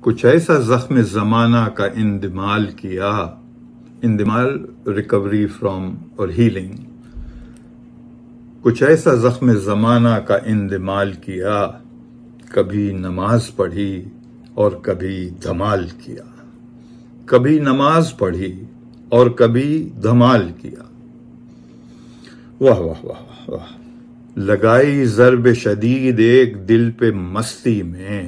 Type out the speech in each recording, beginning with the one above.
کچھ ایسا زخم زمانہ کا اندمال کیا، اندمال ریکوری فرام اور ہیلنگ، کچھ ایسا زخم زمانہ کا اندمال کیا، کبھی نماز پڑھی اور کبھی دھمال کیا، کبھی نماز پڑھی اور کبھی دھمال کیا۔ واہ واہ واہ واہ، لگائی ضرب شدید ایک دل پہ مستی میں،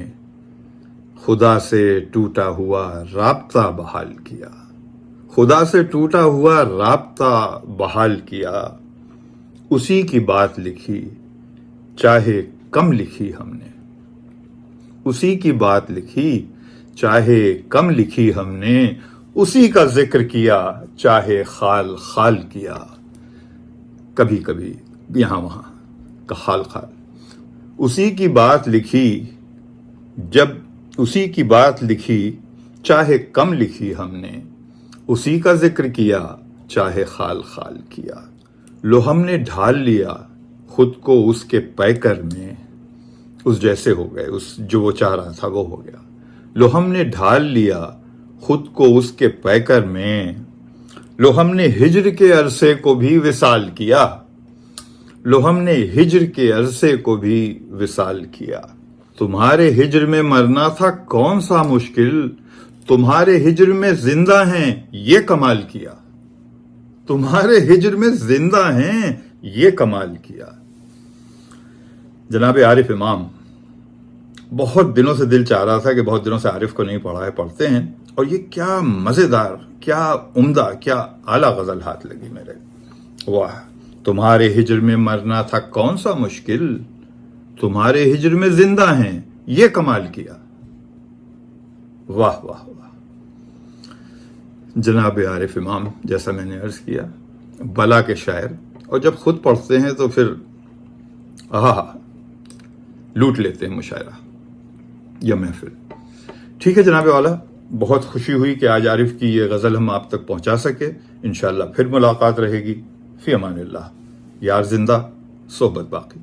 خدا سے ٹوٹا ہوا رابطہ بحال کیا، خدا سے ٹوٹا ہوا رابطہ بحال کیا۔ اسی کی بات لکھی چاہے کم لکھی ہم نے، اسی کی بات لکھی چاہے کم لکھی ہم نے، اسی کا ذکر کیا چاہے خال خال کیا۔ کبھی کبھی یہاں وہاں کا خال خال، اسی کی بات لکھی، جب اسی کی بات لکھی چاہے کم لکھی ہم نے، اسی کا ذکر کیا چاہے خال خال کیا۔ لو ہم نے ڈھال لیا خود کو اس کے پیکر میں، اس جیسے ہو گئے، اس جو وہ چاہ رہا تھا وہ ہو گیا۔ لو ہم نے ڈھال لیا خود کو اس کے پیکر میں، لو ہم نے ہجر کے عرصے کو بھی وصال کیا، لو ہم نے ہجر کے عرصے کو بھی وصال کیا۔ تمہارے ہجر میں مرنا تھا کون سا مشکل، تمہارے ہجر میں زندہ ہیں یہ کمال کیا، تمہارے ہجر میں زندہ ہیں یہ کمال کیا۔ جناب عارف امام، بہت دنوں سے دل چاہ رہا تھا کہ بہت دنوں سے عارف کو نہیں پڑھا ہے، پڑھتے ہیں، اور یہ کیا مزیدار، کیا عمدہ، کیا اعلیٰ غزل ہاتھ لگی میرے۔ واہ، تمہارے ہجر میں مرنا تھا کون سا مشکل، تمہارے ہجر میں زندہ ہیں یہ کمال کیا۔ واہ واہ واہ۔ جناب عارف امام، جیسا میں نے عرض کیا، بلا کے شاعر، اور جب خود پڑھتے ہیں تو پھر لوٹ لیتے ہیں مشاعرہ یا محفل۔ ٹھیک ہے جناب والا، بہت خوشی ہوئی کہ آج عارف کی یہ غزل ہم آپ تک پہنچا سکے۔ انشاءاللہ پھر ملاقات رہے گی۔ فی امان اللہ، یار زندہ، صحبت باقی۔